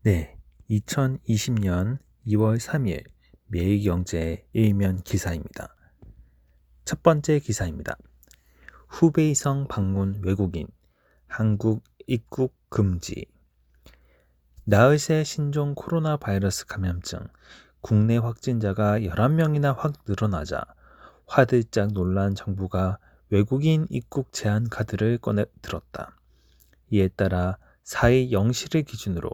네, 2020년 2월 3일 매일경제 일면 기사입니다. 첫 번째 기사입니다. 후베이성 방문 외국인, 한국 입국 금지. 나흘 새 신종 코로나 바이러스 감염증, 국내 확진자가 11명이나 확 늘어나자 화들짝 놀란 정부가 외국인 입국 제한 카드를 꺼내 들었다. 이에 따라 4일 0시를 기준으로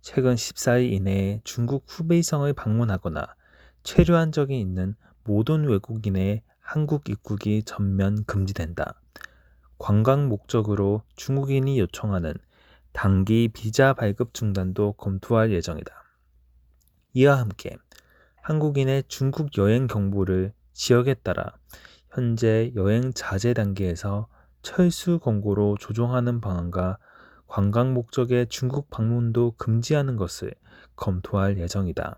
최근 14일 이내에 중국 후베이성을 방문하거나 체류한 적이 있는 모든 외국인의 한국 입국이 전면 금지된다. 관광 목적으로 중국인이 요청하는 단기 비자 발급 중단도 검토할 예정이다. 이와 함께 한국인의 중국 여행 경보를 지역에 따라 현재 여행 자제 단계에서 철수 권고로 조정하는 방안과 관광 목적의 중국 방문도 금지하는 것을 검토할 예정이다.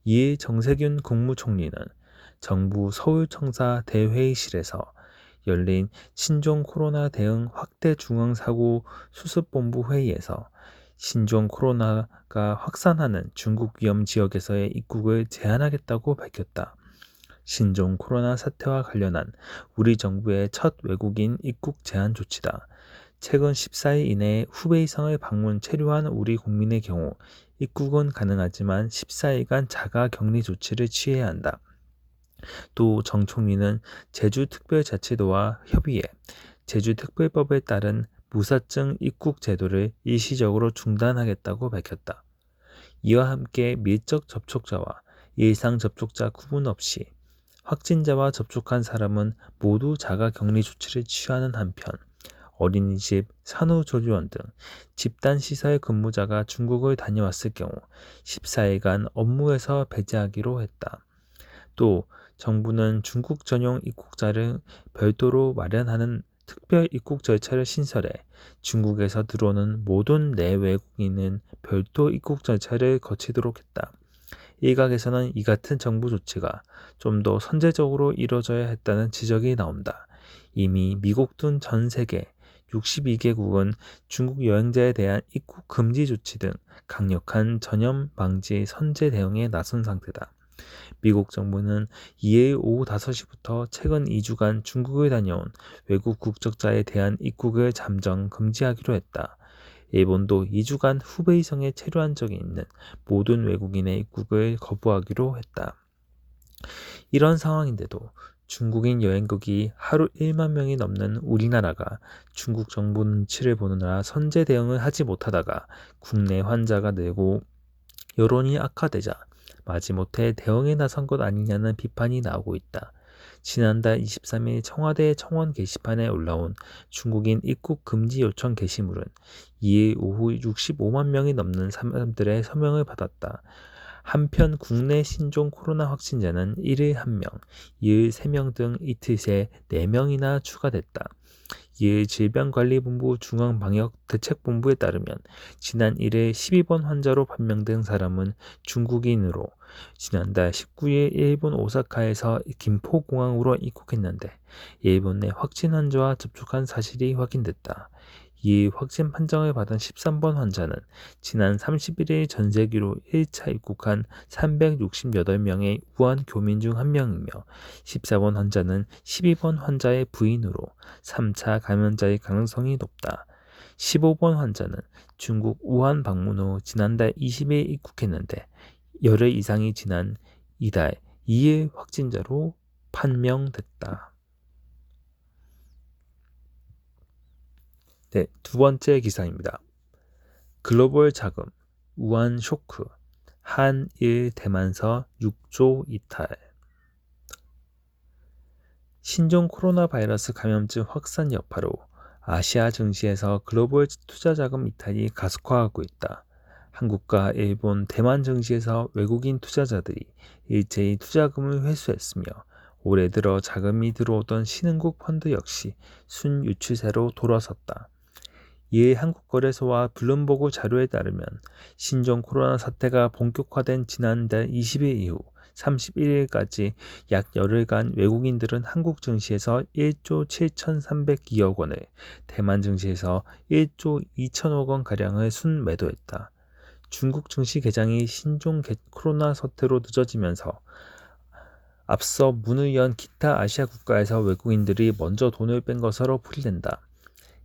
이에 정세균 국무총리는 정부 서울청사 대회의실에서 열린 신종 코로나 대응 확대 중앙사고 수습본부 회의에서 신종 코로나가 확산하는 중국 위험 지역에서의 입국을 제한하겠다고 밝혔다. 신종 코로나 사태와 관련한 우리 정부의 첫 외국인 입국 제한 조치다. 최근 14일 이내에 후베이성을 방문 체류한 우리 국민의 경우 입국은 가능하지만 14일간 자가 격리 조치를 취해야 한다. 또 정 총리는 제주특별자치도와 협의해 제주특별법에 따른 무사증 입국 제도를 일시적으로 중단하겠다고 밝혔다. 이와 함께 밀접 접촉자와 일상 접촉자 구분 없이 확진자와 접촉한 사람은 모두 자가 격리 조치를 취하는 한편 어린이집, 산후조리원 등 집단시설 근무자가 중국을 다녀왔을 경우 14일간 업무에서 배제하기로 했다. 또 정부는 중국 전용 입국자를 별도로 마련하는 특별 입국 절차를 신설해 중국에서 들어오는 모든 내외국인은 별도 입국 절차를 거치도록 했다. 일각에서는 이 같은 정부 조치가 좀 더 선제적으로 이뤄져야 했다는 지적이 나온다. 이미 미국 등 전 세계 62개국은 중국 여행자에 대한 입국 금지 조치 등 강력한 전염 방지 선제 대응에 나선 상태다. 미국 정부는 2일 오후 5시부터 최근 2주간 중국을 다녀온 외국 국적자에 대한 입국을 잠정 금지하기로 했다. 일본도 2주간 후베이성에 체류한 적이 있는 모든 외국인의 입국을 거부하기로 했다. 이런 상황인데도 중국인 여행객이 하루 1만 명이 넘는 우리나라가 중국 정부 눈치를 보느라 선제 대응을 하지 못하다가 국내 환자가 늘고 여론이 악화되자 마지못해 대응에 나선 것 아니냐는 비판이 나오고 있다. 지난달 23일 청와대 청원 게시판에 올라온 중국인 입국 금지 요청 게시물은 2일 오후 65만 명이 넘는 사람들의 서명을 받았다. 한편 국내 신종 코로나 확진자는 1일 1명, 2일 3명 등 이틀 새 4명이나 추가됐다. 이에 질병관리본부 중앙방역대책본부에 따르면 지난 1일 12번 환자로 판명된 사람은 중국인으로 지난달 19일 일본 오사카에서 김포공항으로 입국했는데 일본 내 확진 환자와 접촉한 사실이 확인됐다. 이 확진 판정을 받은 13번 환자는 지난 31일 전세기로 1차 입국한 368명의 우한 교민 중 한 명이며 14번 환자는 12번 환자의 부인으로 3차 감염자의 가능성이 높다. 15번 환자는 중국 우한 방문 후 지난달 20일 입국했는데 열흘 이상이 지난 이달 2일 확진자로 판명됐다. 네, 두 번째 기사입니다. 글로벌 자금, 우한 쇼크, 한일 대만서 6조 이탈. 신종 코로나 바이러스 감염증 확산 여파로 아시아 증시에서 글로벌 투자 자금 이탈이 가속화하고 있다. 한국과 일본, 대만 증시에서 외국인 투자자들이 일제히 투자금을 회수했으며 올해 들어 자금이 들어오던 신흥국 펀드 역시 순유치세로 돌아섰다. 이에 한국거래소와 블룸버그 자료에 따르면 신종 코로나 사태가 본격화된 지난달 20일 이후 31일까지 약 열흘간 외국인들은 한국 증시에서 1조 7,302억 원을, 대만 증시에서 1조 2천억 원가량을 순매도했다. 중국 증시 개장이 신종 코로나 사태로 늦어지면서 앞서 문을 연 기타 아시아 국가에서 외국인들이 먼저 돈을 뺀 것으로 풀이된다.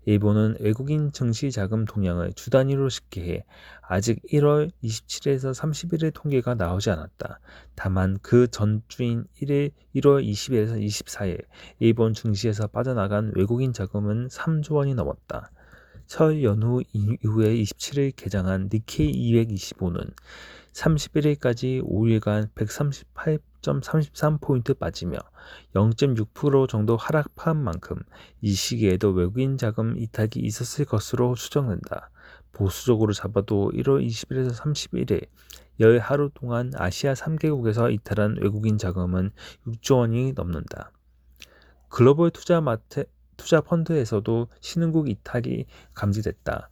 일본은 외국인 증시 자금 동향을 주 단위로 집계해 아직 1월 27일에서 30일의 통계가 나오지 않았다. 다만 그 전주인 1월 20일에서 24일 일본 증시에서 빠져나간 외국인 자금은 3조 원이 넘었다. 설 연휴 이후에 27일 개장한 니케이 225는 31일까지 5일간 138.33포인트 빠지며 0.6% 정도 하락한 만큼 이 시기에도 외국인 자금 이탈이 있었을 것으로 추정된다. 보수적으로 잡아도 1월 20일에서 31일 열 하루 동안 아시아 3개국에서 이탈한 외국인 자금은 6조 원이 넘는다. 글로벌 투자 펀드에서도 신흥국 이탈이 감지됐다.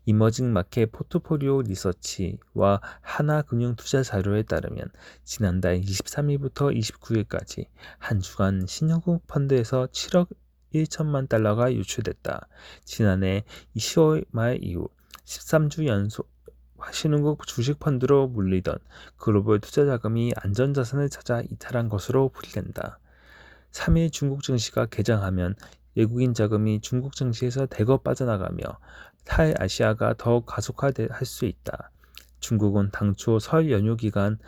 이머징 마켓 포트폴리오 리서치와 하나금융 투자 자료에 따르면 지난달 23일부터 29일까지 한 주간 신흥국 펀드에서 7억 1천만 달러가 유출됐다. 지난해 10월 말 이후 13주 연속 신흥국 주식 펀드로 물리던 글로벌 투자 자금이 안전자산을 찾아 이탈한 것으로 풀이된다. 3일 중국 증시가 개장하면 외국인 자금이 중국 증시에서 대거 빠져나가며 탈아시아가 더 가속화할 수 있다. 중국은 당초 설 연휴 기간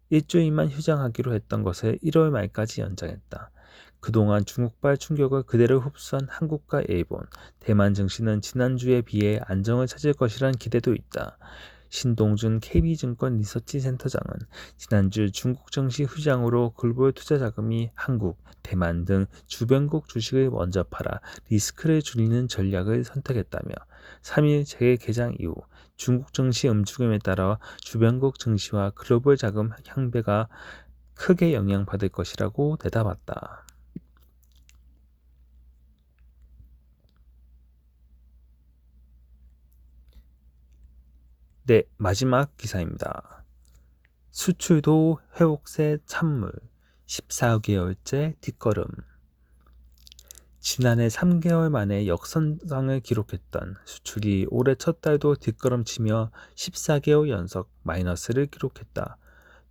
일주일만 휴장하기로 했던 것을 1월 말까지 연장했다. 그동안 중국발 충격을 그대로 흡수한 한국과 일본, 대만 증시는 지난주에 비해 안정을 찾을 것이란 기대도 있다. 신동준 KB증권 리서치센터장은 지난주 중국 증시 휴장으로 글로벌 투자 자금이 한국, 대만 등 주변국 주식을 먼저 팔아 리스크를 줄이는 전략을 선택했다며 3일 재개장 이후 중국 증시 움직임에 따라 주변국 증시와 글로벌 자금 향배가 크게 영향받을 것이라고 내다봤다. 네, 마지막 기사입니다. 수출도 회복세 찬물, 14개월째 뒷걸음. 지난해 3개월 만에 역선상을 기록했던 수출이 올해 첫 달도 뒷걸음치며 14개월 연속 마이너스를 기록했다.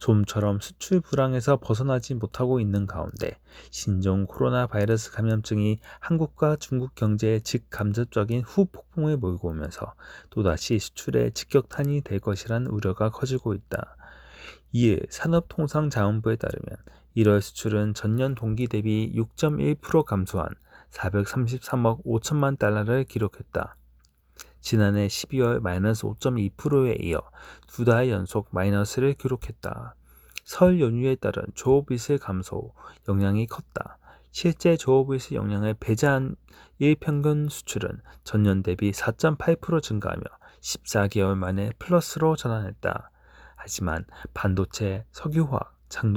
좀처럼 수출 불황에서 벗어나지 못하고 있는 가운데 신종 코로나 바이러스 감염증이 한국과 중국 경제에 직간접적인 후폭풍을 몰고 오면서 또다시 수출에 직격탄이 될 것이란 우려가 커지고 있다. 이에 산업통상자원부에 따르면 1월 수출은 전년 동기 대비 6.1% 감소한 433억 5천만 달러를 기록했다. 지난해 12월 마이너스 5.2%에 이어 두 달 연속 마이너스를 기록했다. 설 연휴에 따른 조업이슬 감소 영향이 컸다. 실제 조업이슬 영향을 배제한 일평균 수출은 전년 대비 4.8% 증가하며 14개월 만에 플러스로 전환했다. 하지만 반도체, 석유화학,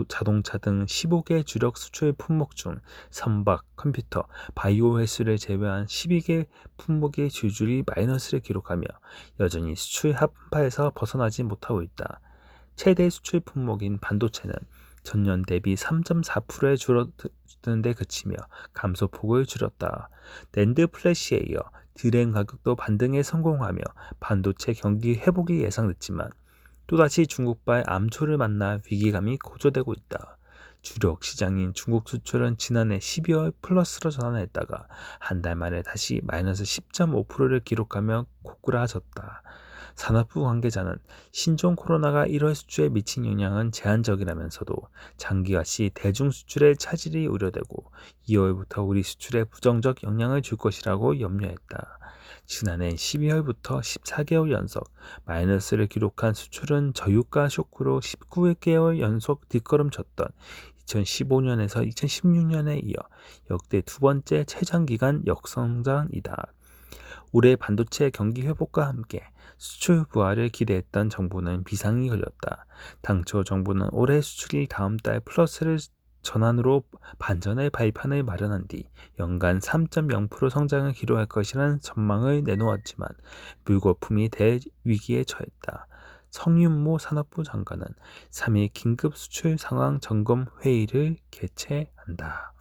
자동차 등 15개 주력 수출 품목 중 선박, 컴퓨터, 바이오 횟수를 제외한 12개 품목의 줄줄이 마이너스를 기록하며 여전히 수출 한파에서 벗어나지 못하고 있다. 최대 수출 품목인 반도체는 전년 대비 3.4%에 줄어드는 데 그치며 감소폭을 줄였다. 낸드 플래시에 이어 드램 가격도 반등에 성공하며 반도체 경기 회복이 예상됐지만 또다시 중국발 암초를 만나 위기감이 고조되고 있다. 주력 시장인 중국 수출은 지난해 12월 플러스로 전환했다가 한 달 만에 다시 마이너스 10.5%를 기록하며 고꾸라졌다. 산업부 관계자는 신종 코로나가 1월 수출에 미친 영향은 제한적이라면서도 장기화시 대중 수출의 차질이 우려되고 2월부터 우리 수출에 부정적 영향을 줄 것이라고 염려했다. 지난해 12월부터 14개월 연속 마이너스를 기록한 수출은 저유가 쇼크로 19개월 연속 뒷걸음쳤던 2015년에서 2016년에 이어 역대 두 번째 최장기간 역성장이다. 올해 반도체 경기 회복과 함께 수출 부활을 기대했던 정부는 비상이 걸렸다. 당초 정부는 올해 수출이 다음 달 플러스를 전환으로 반전의 발판을 마련한 뒤 연간 3.0% 성장을 기록할 것이라는 전망을 내놓았지만 물거품이 대위기에 처했다. 성윤모 산업부 장관은 3일 긴급 수출 상황 점검 회의를 개최한다.